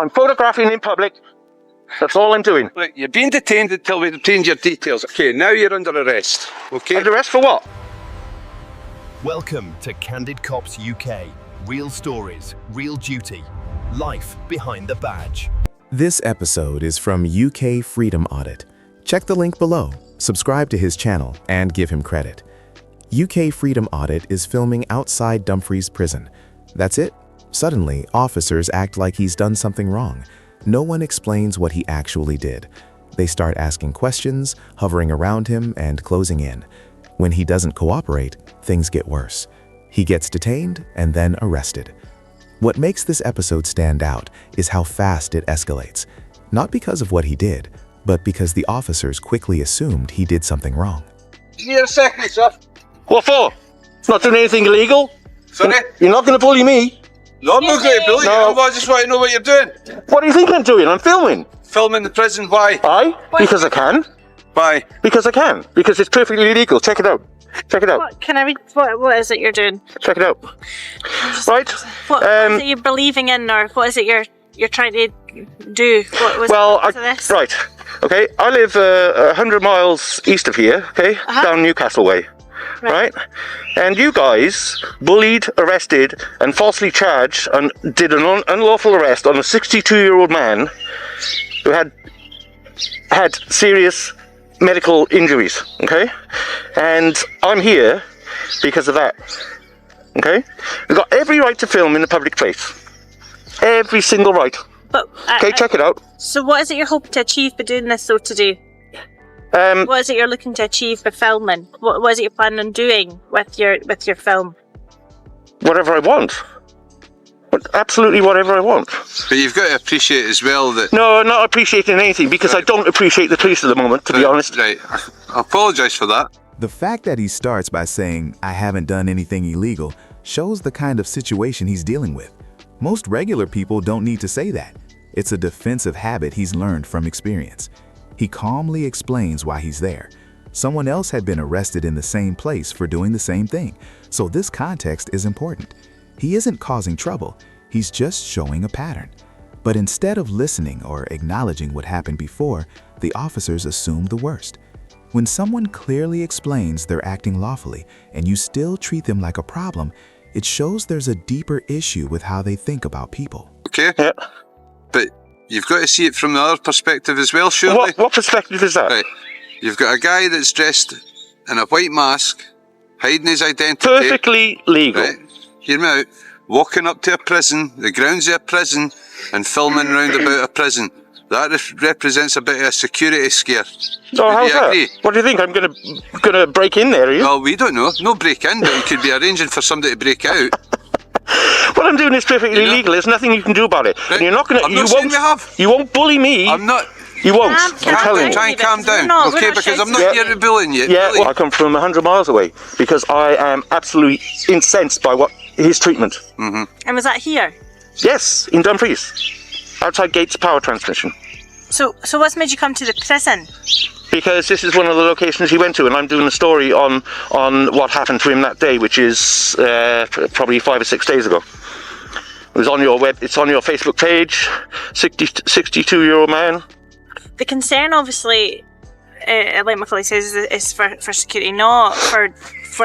I'm photographing in public. That's all I'm doing. Look, you're being detained until we obtain your details. Okay, now you're under arrest. Okay? Under arrest for what? Welcome to Candid Cops UK. Real stories, real duty. Life behind the badge. This episode is from UK Freedom Audit. Check the link below, subscribe to his channel, and give him credit. UK Freedom Audit is filming outside Dumfries Prison. That's it. Suddenly, officers act like he's done something wrong. No one explains what he actually did. They start asking questions, hovering around him, and closing in. When he doesn't cooperate, things get worse. He gets detained and then arrested. What makes this episode stand out is how fast it escalates. Not because of what he did, but because the officers quickly assumed he did something wrong. Here a second, sir. What for? Not doing anything illegal? Sorry? You're not going to bully me. No, I'm not going to bully you. I just want to know what you're doing. What do you think I'm doing? I'm filming. Filming the prison, why? Aye? Because I can. Why? Because I can. Because it's perfectly legal. Check it out. Check it out. Can I read? What is it you're doing? Check it out. Right? What is it you're believing in, or what is it you're trying to do? What was this? Right. Okay. I live 100 miles east of here. Okay, down Newcastle way. Right. And you guys bullied, arrested, and falsely charged and did an unlawful arrest on a 62-year-old man who had serious medical injuries. Okay, and I'm here because of that. Okay, we've got every right to film in a public place. Every single right. But okay, check it out. So what is it you're hoping to achieve by doing this, though, today? What is it you're looking to achieve by filming? What is it you're planning on doing with your film? Whatever I want. Absolutely whatever I want. But you've got to appreciate as well that... No, I'm not appreciating anything because I don't appreciate the police at the moment, to be honest. Right, I apologise for that. The fact that he starts by saying, "I haven't done anything illegal," shows the kind of situation he's dealing with. Most regular people don't need to say that. It's a defensive habit he's learned from experience. He calmly explains why he's there. Someone else had been arrested in the same place for doing the same thing, so this context is important. He isn't causing trouble, he's just showing a pattern. But instead of listening or acknowledging what happened before, the officers assume the worst. When someone clearly explains they're acting lawfully and you still treat them like a problem, it shows there's a deeper issue with how they think about people. Okay. Yeah. But you've got to see it from the other perspective as well, surely. What perspective is that? Right. You've got a guy that's dressed in a white mask, hiding his identity. Perfectly legal. Right. Hear me out. Walking up to a prison, the grounds of a prison, and filming round about a prison. That represents a bit of a security scare. So how's that? What do you think? I'm gonna break in there, are you? Well, we don't know. No break in, but you could be arranging for somebody to break out. What I'm doing is perfectly legal. There's nothing you can do about it. Right. And you're not gonna. I'm not saying we have. You won't bully me. I'm not. You won't. I'm telling you. Try and calm down, okay? Because I'm not here to bullying you. Yeah, well, I come from 100 miles away because I am absolutely incensed by his treatment. Mm-hmm. And was that here? Yes, in Dumfries, outside Gates Power Transmission. So what's made you come to the prison? Because this is one of the locations he went to, and I'm doing a story on what happened to him that day, which is probably 5 or 6 days ago. It was on your it's on your Facebook page. 62-year-old man. The concern, obviously, like my colleague says, is for security, not for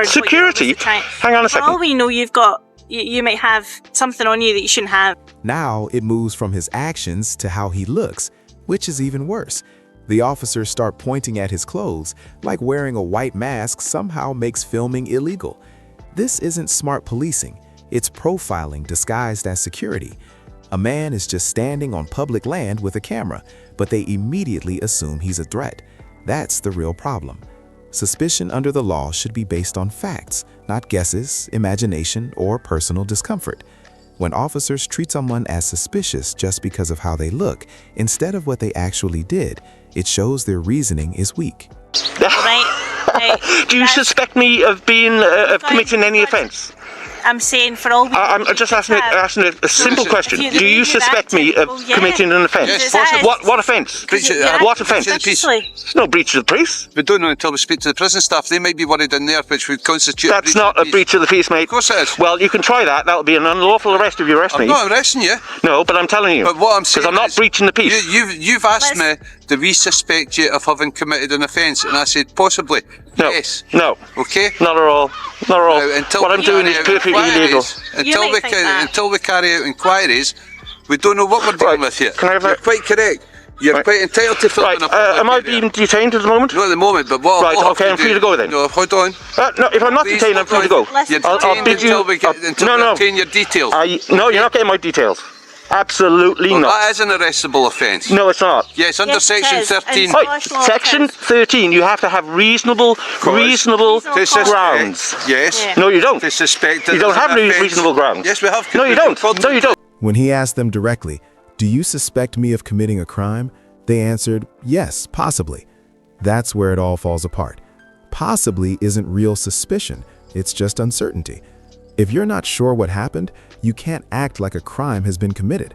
security. Hang on a second. For all we know, you might have something on you that you shouldn't have. Now it moves from his actions to how he looks, which is even worse. The officers start pointing at his clothes, like wearing a white mask somehow makes filming illegal. This isn't smart policing, it's profiling disguised as security. A man is just standing on public land with a camera, but they immediately assume he's a threat. That's the real problem. Suspicion under the law should be based on facts, not guesses, imagination, or personal discomfort. When officers treat someone as suspicious just because of how they look, instead of what they actually did, it shows their reasoning is weak. Right. Do you suspect me of being committing any offence? I'm saying for all. I'm just asking a simple question. you- Do you you're suspect me of active, yeah. committing an offence? Yes, possibly. What offence? Breach of- What offence? breach of the peace. There's no breach of the peace. We don't know until we speak to the prison staff. They might be worried in there, which would constitute. That's not a breach of the peace, mate. Of course it is. Well, you can try that. That'll be an unlawful arrest if you arrest me. I'm not arresting you. No, but I'm telling you. But what I'm saying because I'm not is, breaching the peace. You've asked me, do we suspect you of having committed an offence? And I said, possibly. No. Yes. No. Okay. Not at all. Not at all. Now, until What I'm we doing is carry out perfectly legal. inquiries- Until we carry out inquiries, we don't know what we're dealing with here. Can I have You're that? quite correct. You're Right. quite entitled to film Right. in a public Am I area. being detained at the moment? Not at the moment, but what Right, we'll have okay, to I'm free do- to go then. No, hold on. No, if I'm not Please, detained, I'm free to go. Listen, You're I'll detained bid you- until we get until no, we no. obtain your details. No, you're not getting my details. Absolutely Well, not. that is an arrestable offence. No, it's not. Yes, under Yes, it section is. 13. And Right, Scottish law section says- 13, you have to have reasonable Reasonable grounds. Yes. Yeah. No, you don't. To suspect that You don't there's have an any offence. reasonable grounds. Yes, we have. No, you don't. No, you don't. When he asked them directly, "Do you suspect me of committing a crime?" they answered, "Yes, possibly." That's where it all falls apart. Possibly isn't real suspicion, it's just uncertainty. If you're not sure what happened, you can't act like a crime has been committed.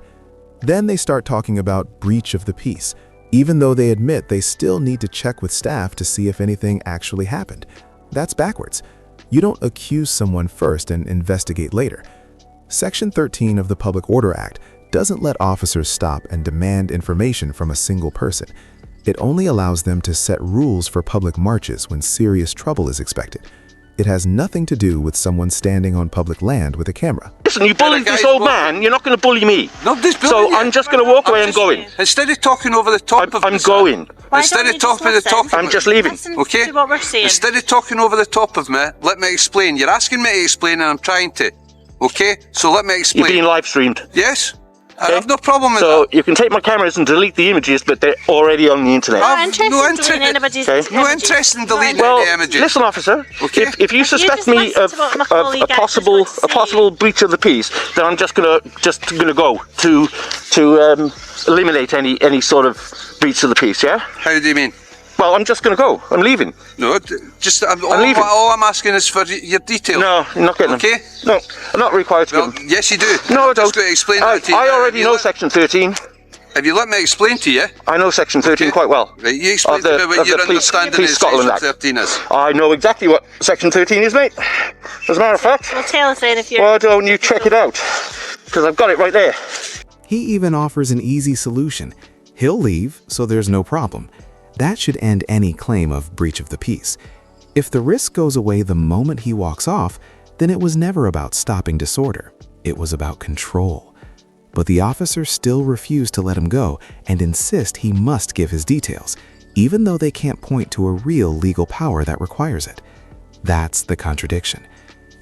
Then they start talking about breach of the peace, even though they admit they still need to check with staff to see if anything actually happened. That's backwards. You don't accuse someone first and investigate later. Section 13 of the Public Order Act doesn't let officers stop and demand information from a single person. It only allows them to set rules for public marches when serious trouble is expected. It has nothing to do with someone standing on public land with a camera. Listen, you bullied guys this old walk- man, you're not going to bully me. Nobody's So bullying you. I'm just going to walk away and going. Instead of talking over the top of I'm me, going. Why Instead don't of you talking just the top listen? of I'm just leaving. Listen Okay? to what we're saying. Instead of talking over the top of me, let me explain. You're asking me to explain and I'm trying to. Okay? So let me You're explain. being live streamed. Yes? I Okay. have no problem with So that. you can take my cameras and delete the images, but they're already on the internet. Not I've interested no in interest- deleting anybody's Okay. No images. interest in Not deleting interested. Well, any images. listen, officer. Okay. If you If you suspect just me listen of to what my a colleague actually wants to say. possible breach of the peace, then I'm just gonna go to eliminate any sort of breach of the peace. Yeah. How do you mean? Well, I'm just gonna go. I'm leaving. No, just all leaving. I'm asking is for your details. No, you're not getting Okay. them. No, I'm not required to Well, give them. yes, you do. No, I I'm just don't. going to explain that to you. I now. already If you know let- Section 13. If you let me explain to you. I know Section 13 Okay. quite well. Right, you explain Of the- to me what of the your Police- understanding Police is Scotland Section Act. 13 is. I know exactly what Section 13 is, mate. As a matter of fact, Well, tell us then if you're. why don't you check it out? Because I've got it right there. He even offers an easy solution. He'll leave, so there's no problem. That should end any claim of breach of the peace. If the risk goes away the moment he walks off, then it was never about stopping disorder. It was about control. But the officers still refuse to let him go and insist he must give his details, even though they can't point to a real legal power that requires it. That's the contradiction.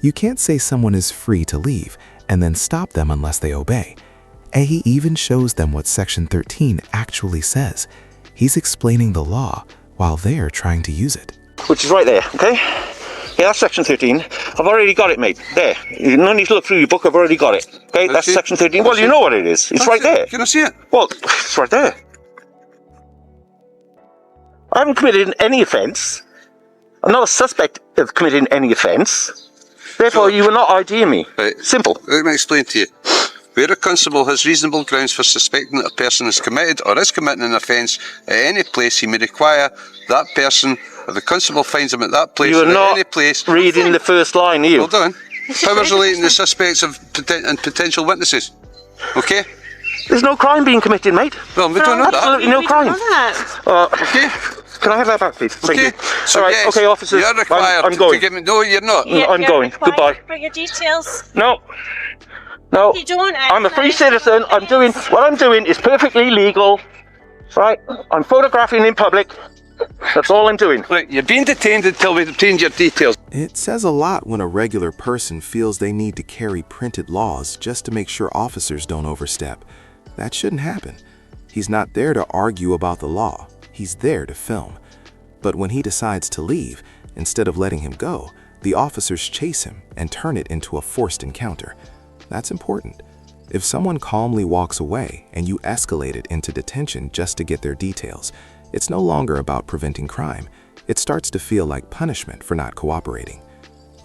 You can't say someone is free to leave and then stop them unless they obey. And he even shows them what Section 13 actually says. He's explaining the law while they're trying to use it. Which is right there, okay? Yeah, that's Section 13. I've already got it, mate. There. You don't need to look through your book, I've already got it. Okay, that's see? Section 13. Well, you know what it is. It's right there. Can I see it? Well, it's right there. I haven't committed any offence. I'm not a suspect of committing any offence. Therefore, you will not ID me. Right. Simple. Let me explain to you. Where a constable has reasonable grounds for suspecting that a person has committed or is committing an offence at any place, he may require that person, or the constable finds him at that place You or are at not any place. reading the first line, are you? Hold on. Powers relating to suspects and potential witnesses. Okay? There's no crime being committed, mate. Well, we don't know that. Absolutely no We don't know crime. that. Okay? Can I have that back, please? Thank Okay. you. So All right, yes, okay, officers. you're required I'm to going. give me. No, you're not. I'm You're going. required Goodbye. to put your details. No. No. You don't. I'm a free citizen. What I'm doing is perfectly legal. Right? I'm photographing in public. That's all I'm doing. Right, you're being detained until we obtain your details. It says a lot when a regular person feels they need to carry printed laws just to make sure officers don't overstep. That shouldn't happen. He's not there to argue about the law. He's there to film. But when he decides to leave, instead of letting him go, the officers chase him and turn it into a forced encounter. That's important. If someone calmly walks away and you escalate it into detention just to get their details, it's no longer about preventing crime. It starts to feel like punishment for not cooperating.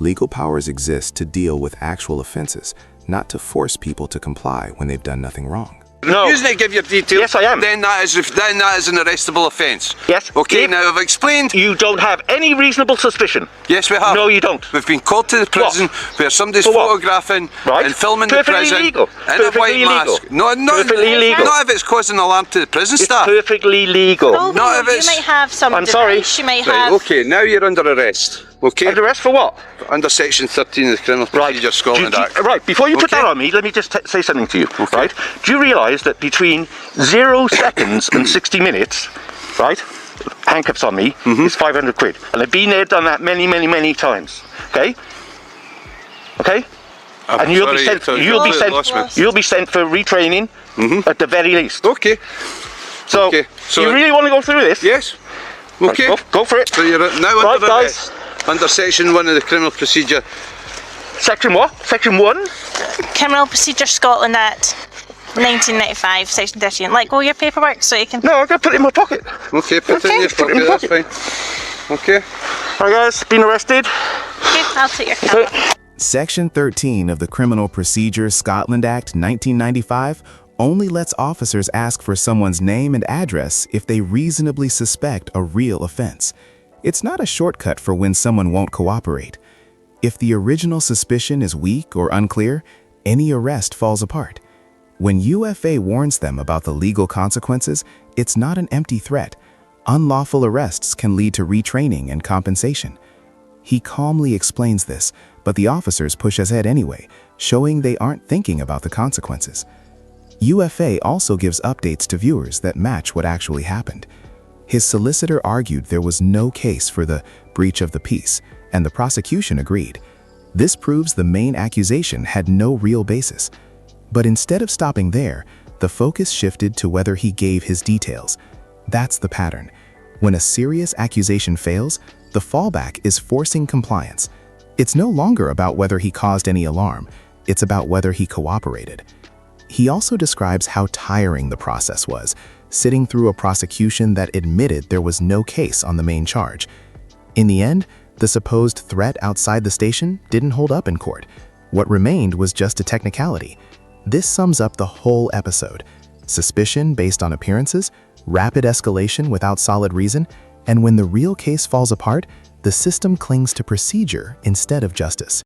Legal powers exist to deal with actual offenses, not to force people to comply when they've done nothing wrong. No. You didn't give your details. Yes, I am. Then that is an arrestable offence. Yes. Okay, If now I've explained. you don't have any reasonable suspicion. Yes, we have. No, you don't. We've been called to the prison where somebody's For what? photographing Right. and filming the Perfectly prison legal. in a Perfectly white legal. mask. No, Perfectly legal. Not if it's causing alarm to the prison It's staff. perfectly legal. Oh, Not if you it's- might have some I'm device, sorry. you might Right, have... okay, now you're under arrest. Okay? Under arrest for what? Under section 13 of the Criminal Procedure Scotland Act. Right, before you put Okay. that on me, let me just say something to you. Okay. Right? Do you realise that between 0 seconds and 60 minutes, right, handcuffs on me is 500 quid. And I've been there, done that many, many, many times. Okay? Okay? And you'll be sent for retraining at the very least. Okay. So, Okay, so- you really want to go through this? Yes. Okay. Right, go for it. So you're now Right, under guys. arrest. Under section 1 of the Criminal Procedure. Section what? Section 1? Criminal Procedure Scotland Act 1995, Section 13. Let go of your paperwork so you can... No, I'm going to put it in my pocket. Okay, put it in Okay. your Put it in pocket, your that's fine. Okay. Right, guys, been arrested. Okay, I'll take your camera. Section 13 of the Criminal Procedure Scotland Act 1995 only lets officers ask for someone's name and address if they reasonably suspect a real offense. It's not a shortcut for when someone won't cooperate. If the original suspicion is weak or unclear, any arrest falls apart. When UFA warns them about the legal consequences, it's not an empty threat. Unlawful arrests can lead to retraining and compensation. He calmly explains this, but the officers push ahead anyway, showing they aren't thinking about the consequences. UFA also gives updates to viewers that match what actually happened. His solicitor argued there was no case for the breach of the peace, and the prosecution agreed. This proves the main accusation had no real basis. But instead of stopping there, the focus shifted to whether he gave his details. That's the pattern. When a serious accusation fails, the fallback is forcing compliance. It's no longer about whether he caused any alarm, it's about whether he cooperated. He also describes how tiring the process was, sitting through a prosecution that admitted there was no case on the main charge. In the end, the supposed threat outside the station didn't hold up in court. What remained was just a technicality. This sums up the whole episode. Suspicion based on appearances, rapid escalation without solid reason, and when the real case falls apart, the system clings to procedure instead of justice.